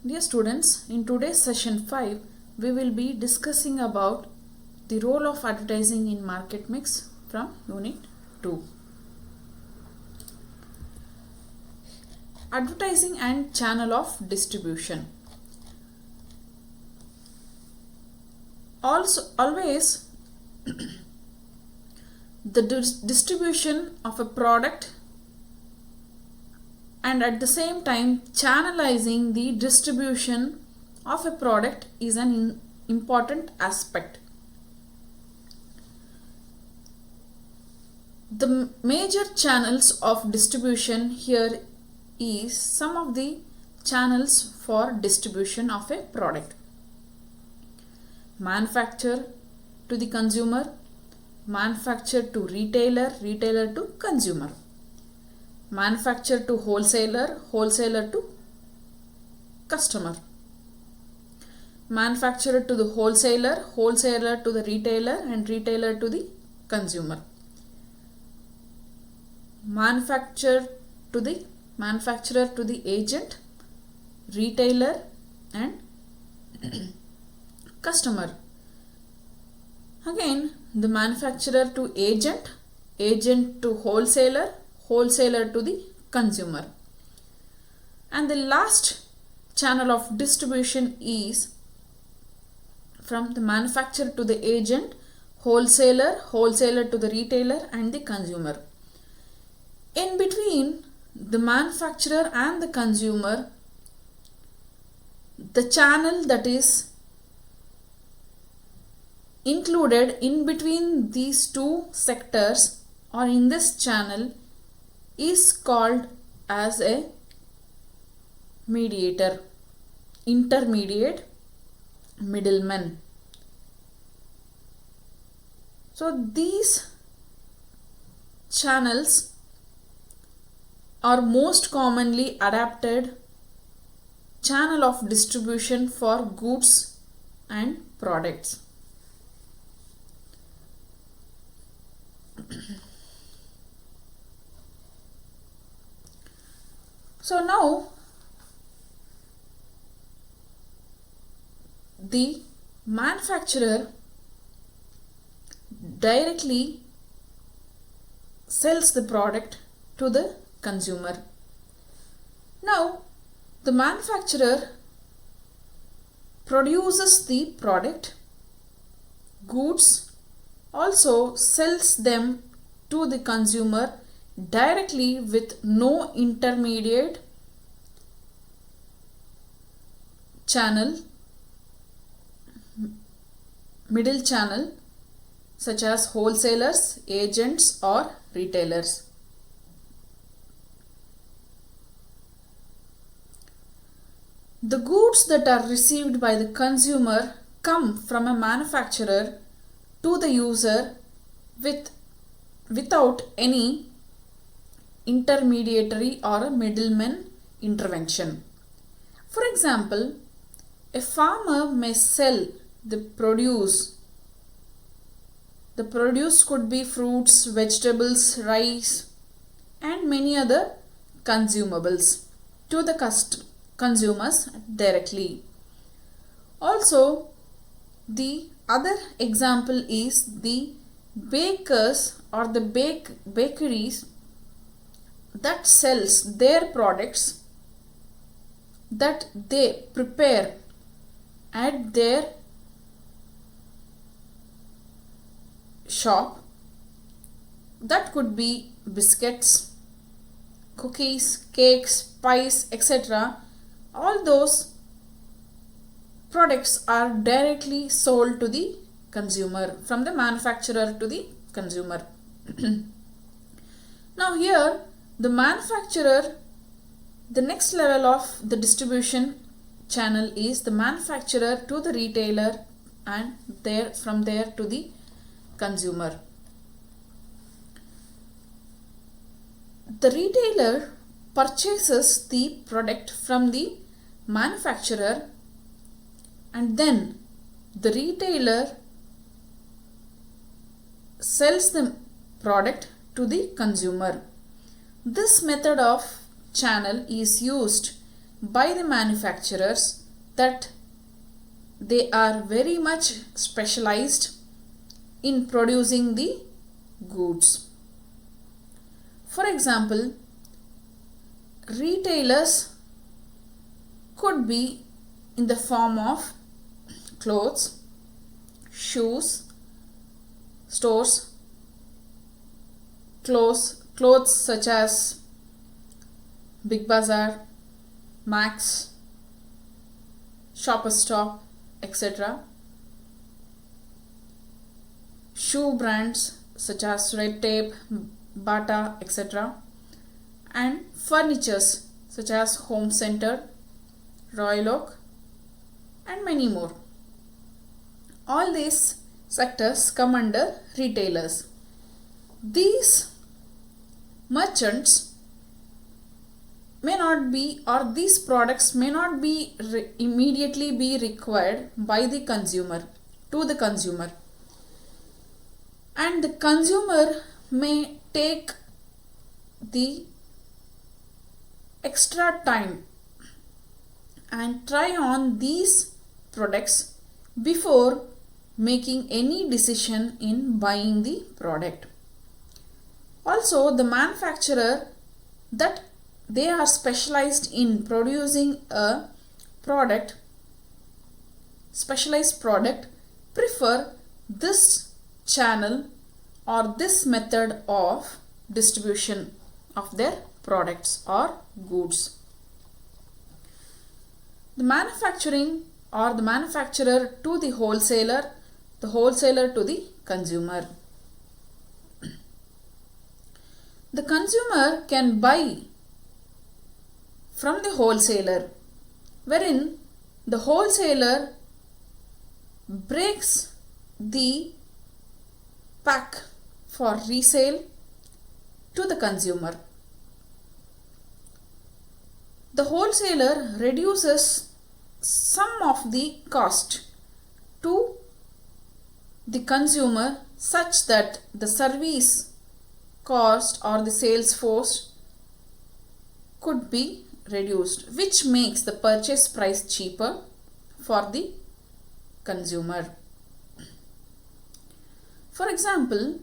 Dear students, in today's session 5, we will be discussing about the role of advertising in market mix from Unit 2. Advertising and channel of distribution. Always the distribution of a product and at the same time channelizing the distribution of a product is an important aspect. The major channels of distribution here is some of the channels for distribution of a product. Manufacturer to the consumer, manufacturer to retailer, retailer to consumer. Manufacturer to wholesaler, wholesaler to customer. Manufacturer to the wholesaler, wholesaler to the retailer and retailer to the consumer. Manufacturer to the agent, retailer and customer. Again, the manufacturer to agent, agent to wholesaler, wholesaler to the consumer. And the last channel of distribution is from the manufacturer to the agent, wholesaler, wholesaler to the retailer and the consumer. In between the manufacturer and the consumer, the channel that is included in between these two sectors or in this channel is called as a mediator, intermediate, middleman. So these channels are most commonly adapted channel of distribution for goods and products. So now the manufacturer directly sells the product to the consumer. Now the manufacturer produces the product, goods, also sells them to the consumer directly with no intermediate channel, middle channel such as wholesalers, agents or retailers. The goods that are received by the consumer come from a manufacturer to the user without any intermediary or a middleman intervention. For example, a farmer may sell the produce. The produce could be fruits, vegetables, rice and many other consumables to the consumers directly. Also, the other example is the bakers or the bakeries that sells their products that they prepare at their shop. That could be biscuits, cookies, cakes, pies, etc. All those products are directly sold to the consumer, from the manufacturer to the consumer. Now here the manufacturer, the next level of the distribution channel is the manufacturer to the retailer and from there to the consumer. The retailer purchases the product from the manufacturer and then the retailer sells the product to the consumer. This method of channel is used by the manufacturers that they are very much specialized in producing the goods. For example, retailers could be in the form of clothes, shoes, stores, clothes such as Big Bazaar, Max, Shoppers Stop, etc. Shoe brands such as Red Tape, Bata, etc. And furnitures such as Home Center, Royal Oak, and many more. All these sectors come under retailers. These merchants may not be, or these products may not be immediately be required by the consumer, to the consumer, and the consumer may take the extra time and try on these products before making any decision in buying the product. Also, the manufacturer that they are specialized in producing a product, specialized product, prefer this channel or this method of distribution of their products or goods. The manufacturing or the manufacturer to the wholesaler to the consumer. The consumer can buy from the wholesaler, wherein the wholesaler breaks the pack for resale to the consumer. The wholesaler reduces some of the cost to the consumer such that the service cost or the sales force could be reduced, which makes the purchase price cheaper for the consumer. For example,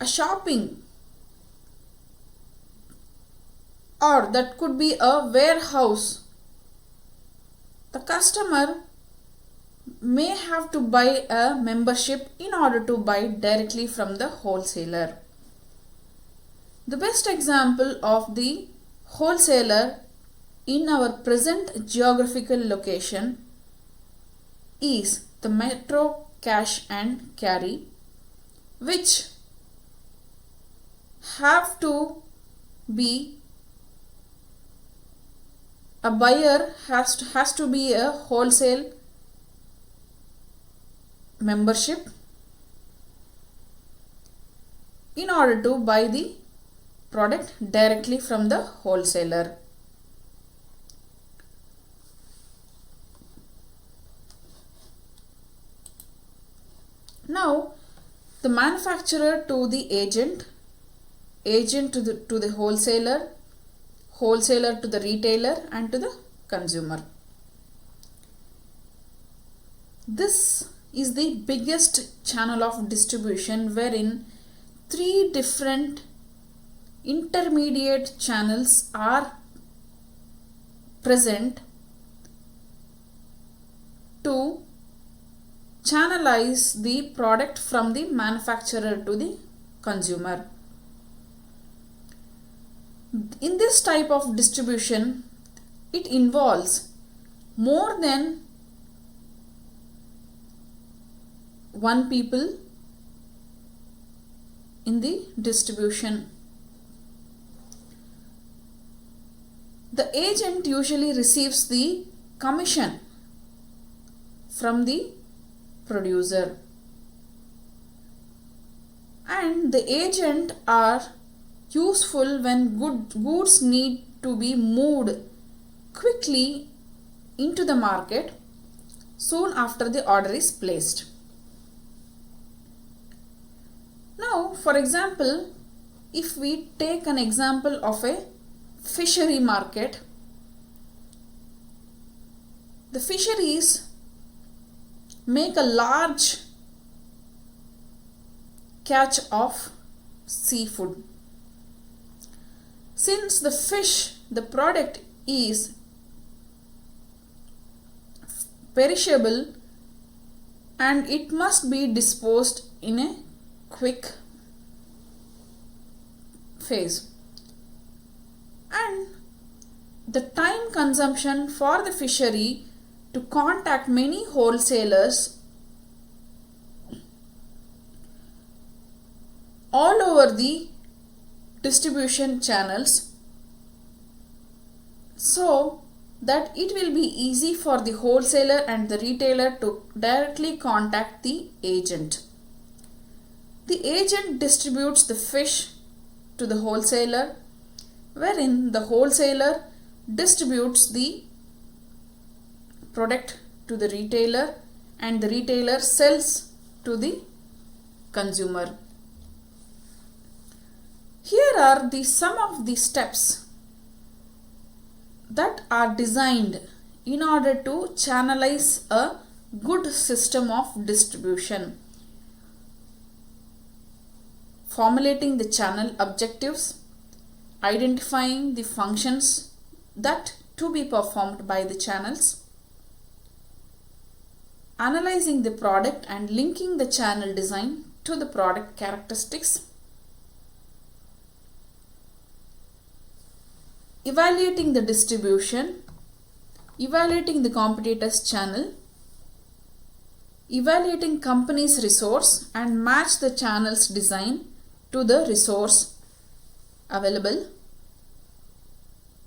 a shopping, or that could be a warehouse, the customer may have to buy a membership in order to buy directly from the wholesaler. The best example of the wholesaler in our present geographical location is the Metro Cash and Carry, which have to be a buyer has to be a wholesale membership in order to buy the product directly from the wholesaler. Now, the manufacturer to the agent to the wholesaler, wholesaler to the retailer, and to the consumer. This is the biggest channel of distribution, wherein 3 different intermediate channels are present to channelize the product from the manufacturer to the consumer. In this type of distribution, it involves more than one people in the distribution. The agent usually receives the commission from the producer, and the agent are useful when goods need to be moved quickly into the market soon after the order is placed. Now, for example, if we take an example of a fishery market. The fisheries make a large catch of seafood. Since the fish, the product is perishable and it must be disposed in a quick phase, and the time consumption for the fishery to contact many wholesalers all over the distribution channels, so that it will be easy for the wholesaler and the retailer to directly contact the agent. The agent distributes the fish to the wholesaler, wherein the wholesaler distributes the product to the retailer and the retailer sells to the consumer. Here are some of the steps that are designed in order to channelize a good system of distribution. Formulating the channel objectives, identifying the functions that to be performed by the channels, analyzing the product and linking the channel design to the product characteristics, evaluating the distribution, evaluating the competitor's channel, evaluating company's resource and match the channel's design to the resource available,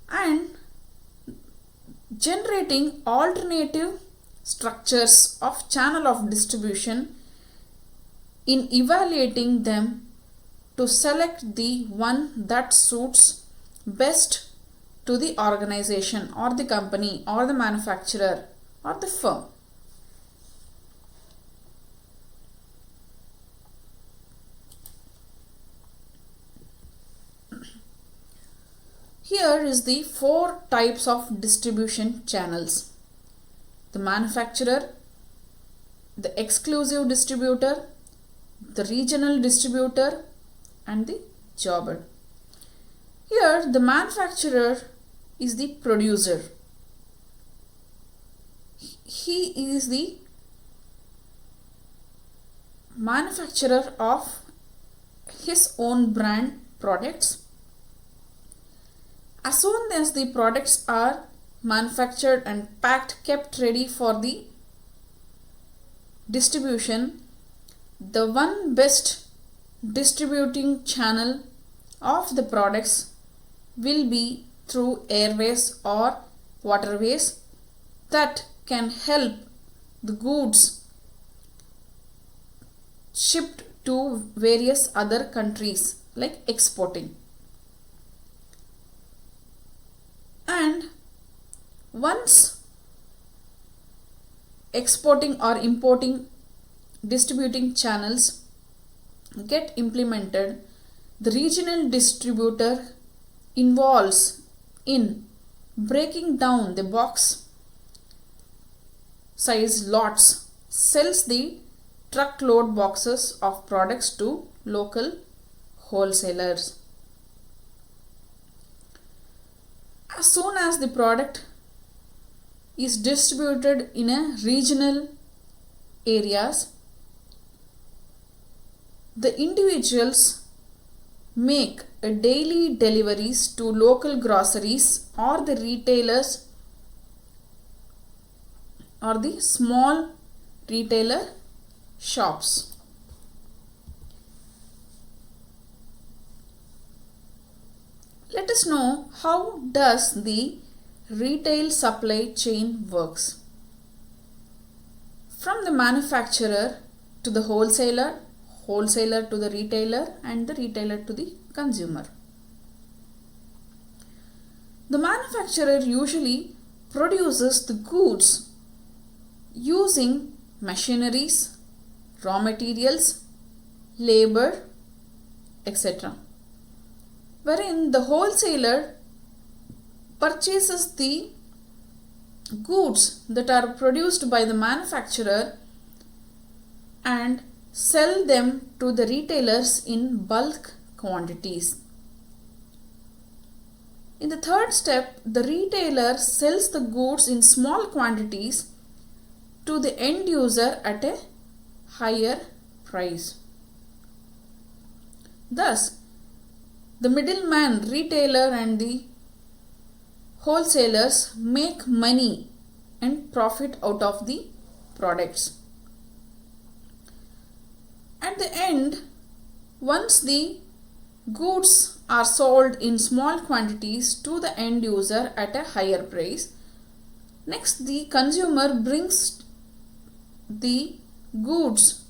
and generating alternative structures of channel of distribution in evaluating them to select the one that suits best to the organization or the company or the manufacturer or the firm. Here is the 4 types of distribution channels: the manufacturer, the exclusive distributor, the regional distributor, and the jobber. Here the manufacturer is the producer. He is the manufacturer of his own brand products. As soon as the products are manufactured and packed, kept ready for the distribution, the one best distributing channel of the products will be through airways or waterways that can help the goods shipped to various other countries, like exporting. And once exporting or importing distributing channels get implemented, the regional distributor involves in breaking down the box size lots, sells the truckload boxes of products to local wholesalers. As soon as the product is distributed in a regional areas, the individuals make a daily deliveries to local groceries or the retailers or the small retailer shops. Let us know how does the retail supply chain works. From the manufacturer to the wholesaler, wholesaler to the retailer, and the retailer to the consumer. The manufacturer usually produces the goods using machineries, raw materials, labor, etc., wherein the wholesaler purchases the goods that are produced by the manufacturer and sell them to the retailers in bulk quantities. In the third step, the retailer sells the goods in small quantities to the end user at a higher price. Thus, the middleman, retailer and the wholesalers make money and profit out of the products. At the end, once the goods are sold in small quantities to the end user at a higher price, next the consumer brings the goods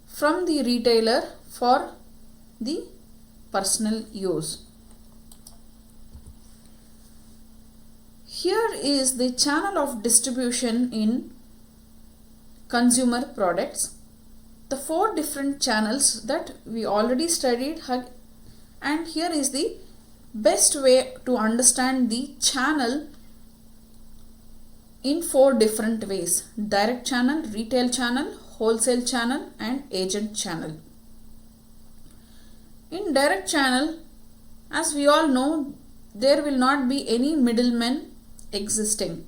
from the retailer for the personal use. Here is the channel of distribution in consumer products. The 4 different channels that we already studied, and here is the best way to understand the channel in 4 different ways: direct channel, retail channel, wholesale channel and agent channel. In direct channel, as we all know, there will not be any middlemen existing,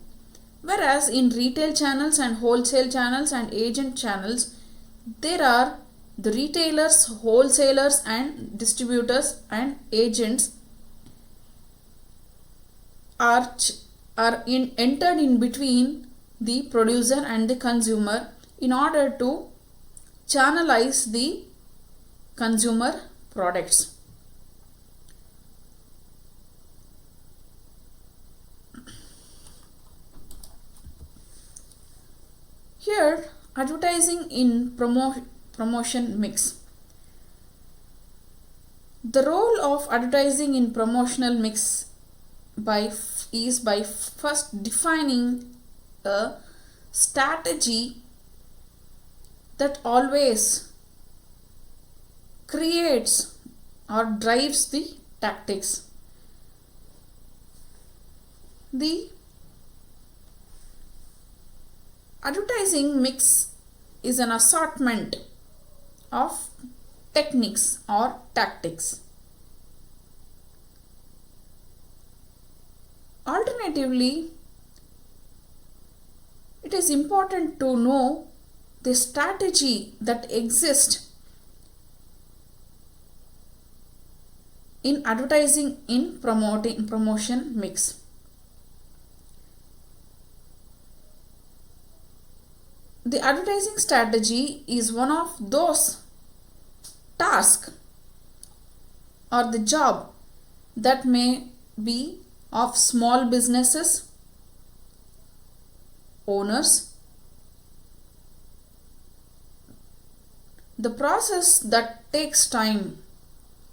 whereas in retail channels and wholesale channels and agent channels, there are the retailers, wholesalers and distributors and agents are entered in between the producer and the consumer in order to channelize the consumer products. Here, advertising in promotion mix. The role of advertising in promotional mix is by first defining a strategy that always creates or drives the tactics. The advertising mix is an assortment of techniques or tactics. Alternatively, it is important to know the strategy that exists in advertising in promotion mix. The advertising strategy is one of those tasks or the job that may be of small businesses owners. The process that takes time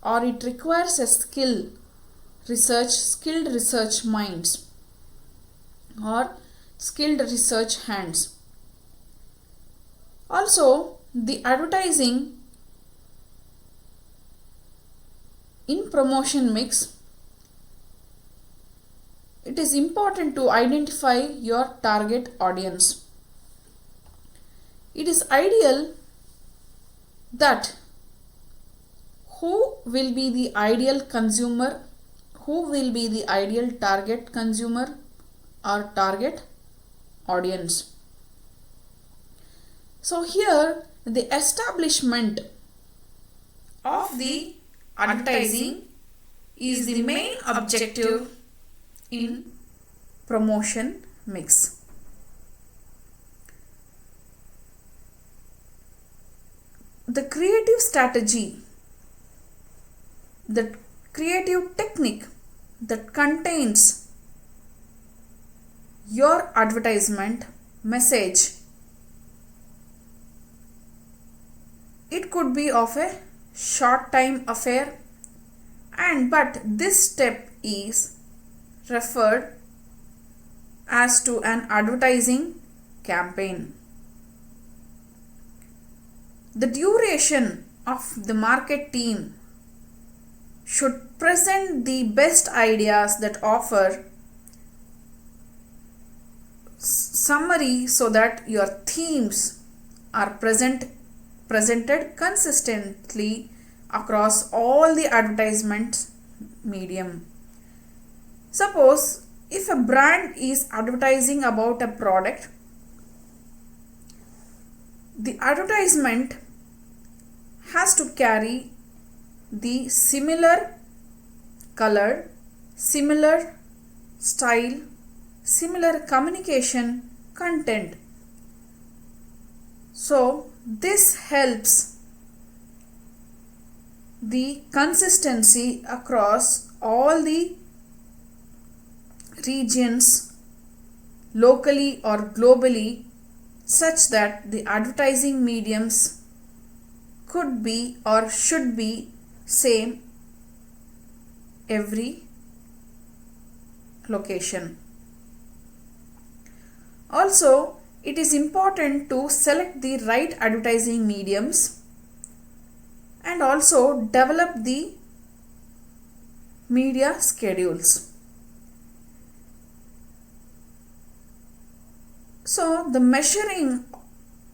or it requires a skilled research minds or skilled research hands. Also, the advertising in promotion mix, it is important to identify your target audience. It is ideal that who will be the ideal consumer, who will be the ideal target consumer or target audience. So here the establishment of the advertising is the main objective in promotion mix. The creative strategy, the creative technique that contains your advertisement message, it could be of a short time affair, but this step is referred as to an advertising campaign. The duration of the market team should present the best ideas that offer summary so that your themes are presented consistently across all the advertisement medium. Suppose if a brand is advertising about a product, the advertisement has to carry the similar color, similar style, similar communication content. So this helps the consistency across all the regions, locally or globally, such that the advertising mediums could be or should be same every location. Also, it is important to select the right advertising mediums and also develop the media schedules. So, the measuring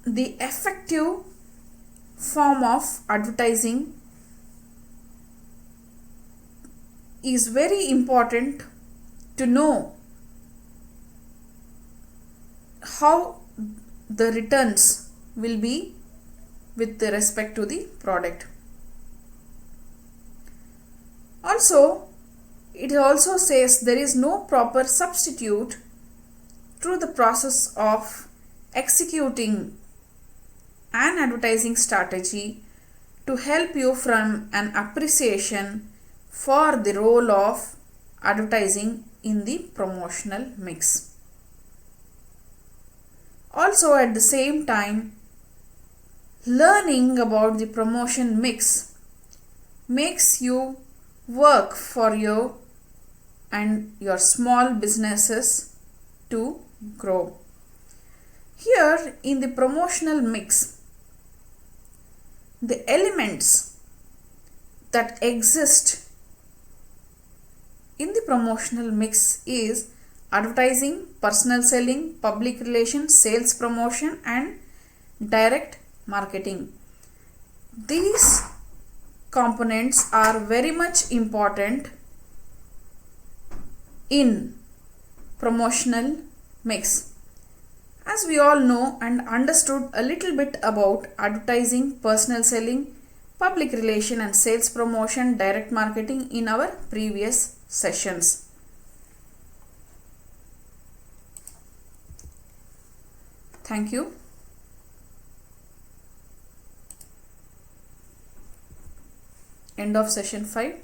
the effective form of advertising is very important to know how the returns will be with respect to the product. Also, it also says there is no proper substitute through the process of executing an advertising strategy to help you from an appreciation for the role of advertising in the promotional mix. Also, at the same time, learning about the promotion mix makes you work for you and your small businesses to grow. Here in the promotional mix, the elements that exist in the promotional mix is advertising, personal selling, public relations, sales promotion and direct marketing. These components are very much important in promotional mix. As we all know and understood a little bit about advertising, personal selling, public relation and sales promotion, direct marketing in our previous sessions. Thank you. End of session 5.